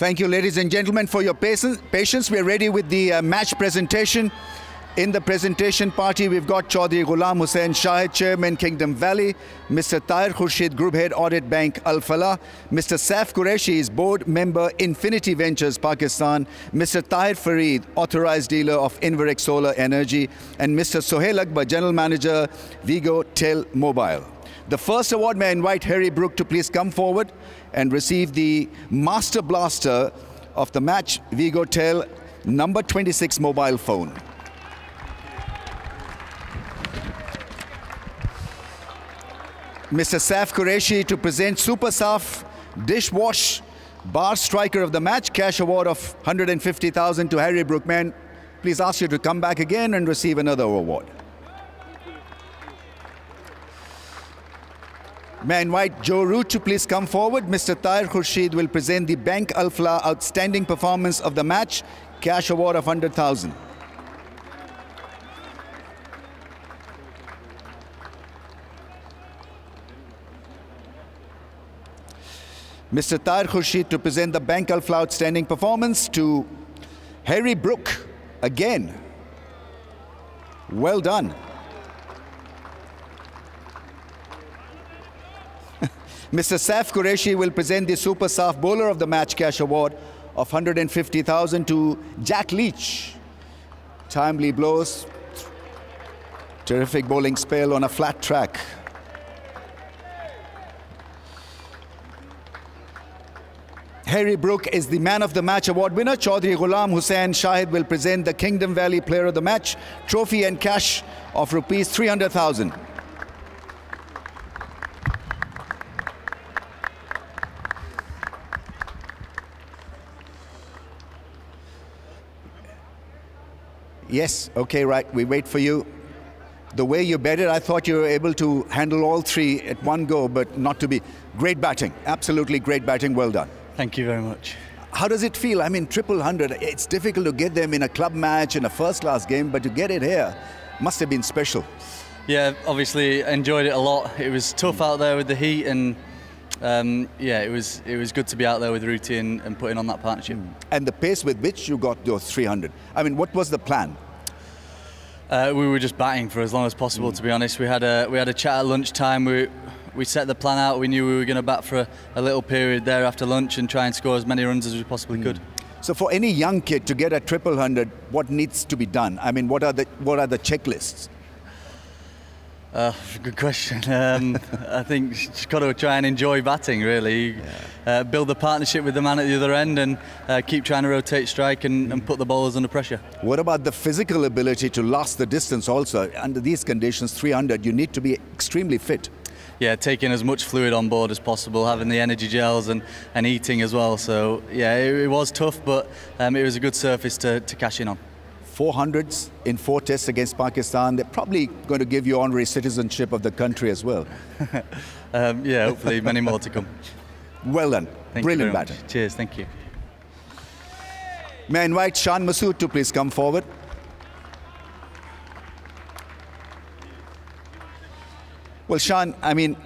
Thank you, ladies and gentlemen, for your patience. We're ready with the match presentation. In the presentation party, we've got Chaudhry Ghulam Hussain Shahid, Chairman, Kingdom Valley, Mr. Tahir Khurshid, Group Head, Audit Bank, Al Falah, Mr. Saif Qureshi is Board Member, Infinity Ventures, Pakistan, Mr. Tahir Fareed, Authorized Dealer of Inverex Solar Energy, and Mr. Sohail Akbar, General Manager, Vigo Tel Mobile. The first award, may I invite Harry Brook to please come forward and receive the Master Blaster of the match, Vigo Tel number 26 mobile phone. Mr. Saif Qureshi to present Super Saf Dishwash Bar Striker of the Match, cash award of 150,000 to Harry Brookman. Please ask you to come back again and receive another award. May I invite Joe Root to please come forward. Mr. Tahir Khurshid will present the Bank Al Falah Outstanding Performance of the Match, cash award of 100,000. Mr. Tahir Khurshid to present the Bank Al Falah Outstanding Performance to Harry Brook again. Well done. Mr. Saif Qureshi will present the Super Saf Bowler of the Match cash award of 150,000 to Jack Leach. Timely blows, terrific bowling spell on a flat track. Harry Brook is the Man of the Match award winner. Chaudhry Ghulam Hussain Shahid will present the Kingdom Valley Player of the Match trophy and cash of rupees 300,000. Yes, okay, right, we wait for you. The way you batted, I thought you were able to handle all three at one go, but not to be. Great batting, absolutely great batting, well done. Thank you very much. How does it feel? I mean, 100, it's difficult to get them in a club match, in a first-class game, but to get it here must have been special. Yeah, obviously enjoyed it a lot. It was tough out there with the heat, and yeah, it was good to be out there with Ruti and putting on that partnership. And the pace with which you got those 300. I mean, what was the plan? We were just batting for as long as possible, to be honest. We had a chat at lunchtime. We set the plan out. We knew we were going to bat for a little period there after lunch and try and score as many runs as we possibly could. So for any young kid to get a 100, what needs to be done? I mean, what are the checklists? Good question. I think just got to try and enjoy batting, really. Yeah. Build a partnership with the man at the other end and keep trying to rotate strike and put the bowlers under pressure. What about the physical ability to last the distance also? Under these conditions, 300, you need to be extremely fit. Yeah, taking as much fluid on board as possible, having the energy gels and eating as well. So yeah, it was tough, but it was a good surface to cash in on. 400s in 4 tests against Pakistan. They're probably going to give you honorary citizenship of the country as well. Yeah, hopefully many more to come. Well done. Brilliant batting. Cheers, thank you. May I invite Shan Masood to please come forward. Well, Shan, I mean,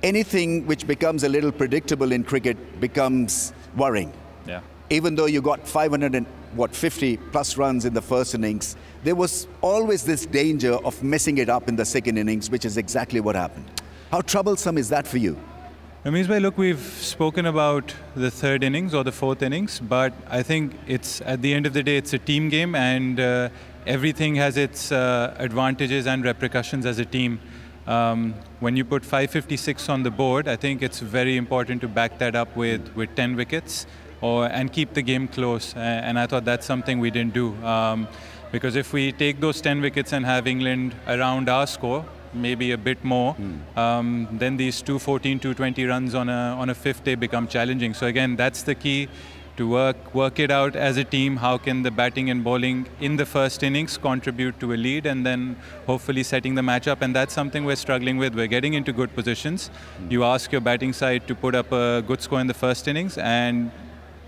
anything which becomes a little predictable in cricket becomes worrying. Yeah. Even though you got 550 plus runs in the first innings, there was always this danger of messing it up in the second innings, which is exactly what happened. How troublesome is that for you? Ramesh bhai, look, we've spoken about the third innings or the fourth innings, but I think it's, at the end of the day, it's a team game, and everything has its advantages and repercussions as a team. When you put 556 on the board, I think it's very important to back that up with 10 wickets and keep the game close. And I thought that's something we didn't do. Because if we take those 10 wickets and have England around our score, maybe a bit more, then these 214, 220 runs on a fifth day become challenging. So again, that's the key, to work it out as a team. How can the batting and bowling in the first innings contribute to a lead, and then hopefully setting the match up? And that's something we're struggling with. We're getting into good positions. You ask your batting side to put up a good score in the first innings, and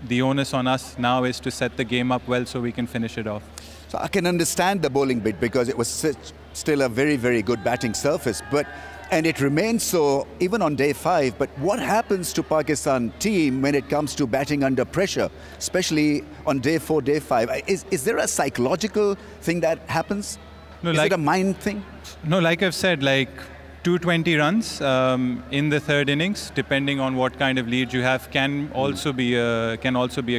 the onus on us now is to set the game up well so we can finish it off. So I can understand the bowling bit because it was still a very, very good batting surface. But And it remains so even on day 5. But what happens to Pakistan team when it comes to batting under pressure, especially on day 4, day 5? Is there a psychological thing that happens? No, is it a mind thing? No, like I've said, like 220 runs in the third innings, depending on what kind of lead you have, can also be a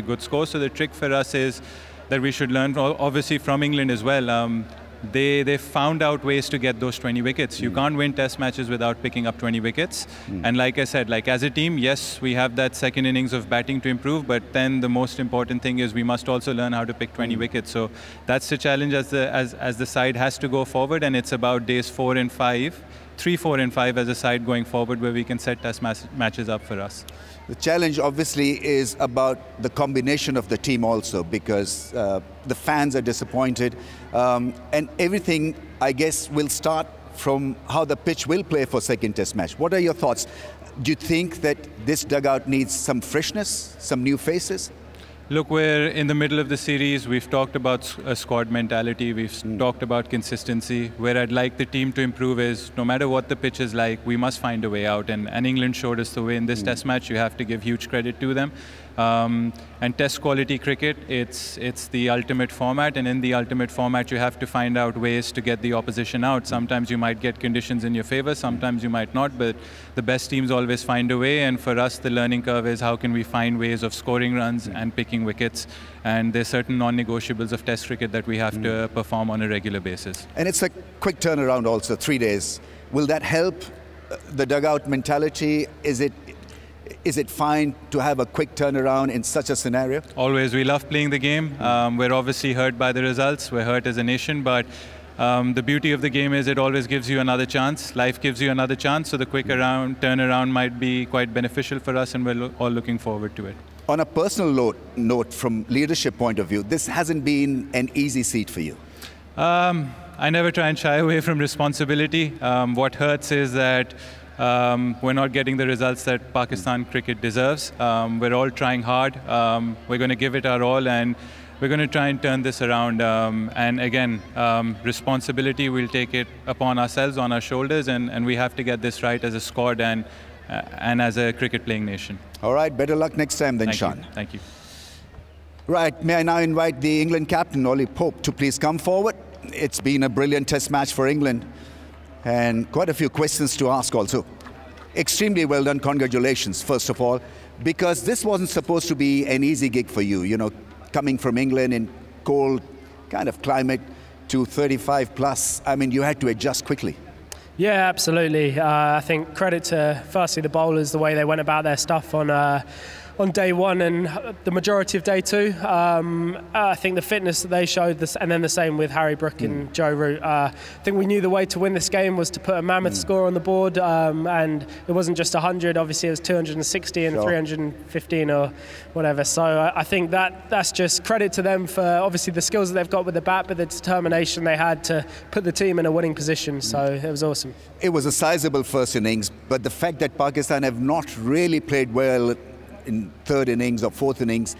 good score. So the trick for us is that we should learn, obviously, from England as well. They found out ways to get those 20 wickets. You can't win test matches without picking up 20 wickets. And like I said, like as a team, yes, we have that second innings of batting to improve, but then the most important thing is we must also learn how to pick 20 wickets. So that's the challenge as the side has to go forward, and it's about days 4 and 5, 3, 4 and 5 as a side going forward where we can set test matches up for us. The challenge obviously is about the combination of the team also, because the fans are disappointed, and everything, I guess, will start from how the pitch will play for second test match. What are your thoughts? Do you think that this dugout needs some freshness, some new faces? Look, we're in the middle of the series. We've talked about a squad mentality. We've talked about consistency. Where I'd like the team to improve is, no matter what the pitch is like, we must find a way out. And England showed us the way in this test match. You have to give huge credit to them. And test quality cricket, it's the ultimate format, and in the ultimate format you have to find out ways to get the opposition out. Sometimes you might get conditions in your favor, sometimes you might not, but the best teams always find a way, and for us the learning curve is how can we find ways of scoring runs and picking wickets, and there's certain non-negotiables of test cricket that we have to perform on a regular basis. And it's a quick turnaround also, 3 days. Will that help the dugout mentality? Is it fine to have a quick turnaround in such a scenario? Always. We love playing the game. We're obviously hurt by the results. We're hurt as a nation, but the beauty of the game is it always gives you another chance. Life gives you another chance, so the quick turnaround might be quite beneficial for us, and we're all looking forward to it. On a personal note, from leadership point of view, this hasn't been an easy seat for you. I never try and shy away from responsibility. What hurts is that we're not getting the results that Pakistan cricket deserves. We're all trying hard. We're going to give it our all, and we're going to try and turn this around. And again, responsibility, we'll take it upon ourselves, on our shoulders, and we have to get this right as a squad and as a cricket-playing nation. All right, better luck next time then, Sean. Thank you. Right, may I now invite the England captain, Ollie Pope, to please come forward. It's been a brilliant test match for England, and quite a few questions to ask also. Extremely well done, congratulations, first of all, because this wasn't supposed to be an easy gig for you, you know, coming from England in cold kind of climate to 35 plus. I mean, you had to adjust quickly. Yeah, absolutely. I think credit to, firstly, the bowlers, the way they went about their stuff on day 1 and the majority of day 2. I think the fitness that they showed, and then the same with Harry Brook and Joe Root. I think we knew the way to win this game was to put a mammoth score on the board, and it wasn't just 100, obviously it was 260 and 315 or whatever. So I think that's just credit to them for obviously the skills that they've got with the bat, but the determination they had to put the team in a winning position. So it was awesome. It was a sizable first innings, but the fact that Pakistan have not really played well in third innings or fourth innings,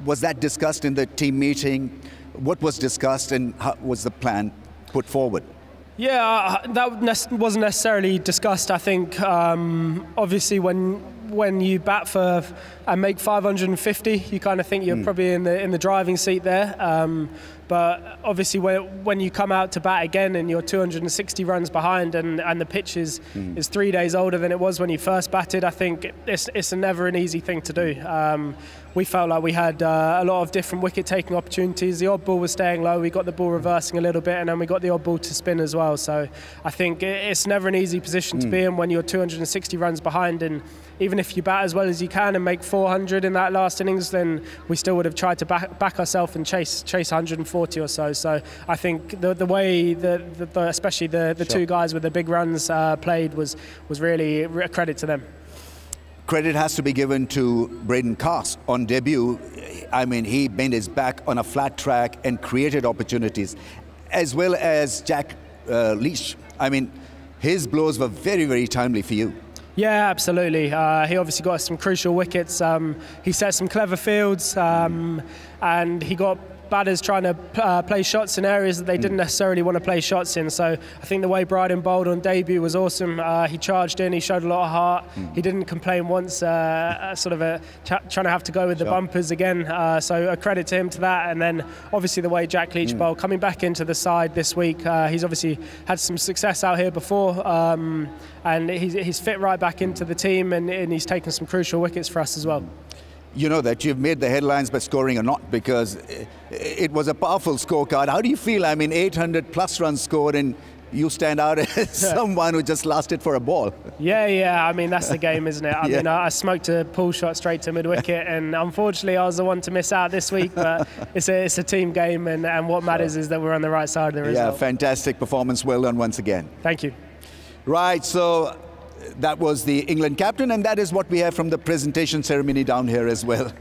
was that discussed in the team meeting? What was discussed, and how was the plan put forward? Yeah, that wasn't necessarily discussed. I think obviously when you bat for and make 550, you kind of think you're probably in the driving seat there. But obviously when you come out to bat again and you're 260 runs behind and the pitch is 3 days older than it was when you first batted, I think it's never an easy thing to do. We felt like we had a lot of different wicket-taking opportunities. The odd ball was staying low. We got the ball reversing a little bit, and then we got the odd ball to spin as well. So I think it's never an easy position to be in when you're 260 runs behind. And even if you bat as well as you can and make 400 in that last innings, then we still would have tried to back ourselves and chase 140 or so. So I think the way especially the two guys with the big runs played was really a credit to them. Credit has to be given to Braden Cast on debut. I mean, he bent his back on a flat track and created opportunities, as well as Jack Leach. I mean, his blows were very, very timely for you. Yeah, absolutely. He obviously got some crucial wickets. He set some clever fields, and he got batters trying to play shots in areas that they didn't necessarily want to play shots in. So I think the way Bryden bowled on debut was awesome. He charged in, he showed a lot of heart. He didn't complain once, trying to have to go with the bumpers again. So a credit to him to that. And then obviously the way Jack Leach bowled, coming back into the side this week, he's obviously had some success out here before, and he's fit right back into the team, and he's taken some crucial wickets for us as well. You know that you've made the headlines by scoring or not, because it was a powerful scorecard. How do you feel? I mean, 800 plus runs scored, and you stand out as someone who just lasted for a ball. Yeah. I mean, that's the game, isn't it? I mean, I smoked a pull shot straight to mid-wicket, and unfortunately I was the one to miss out this week, but it's a team game, and what matters is that we're on the right side of the result. Yeah, fantastic performance. Well done once again. Thank you. Right, so that was the England captain, and that is what we have from the presentation ceremony down here as well.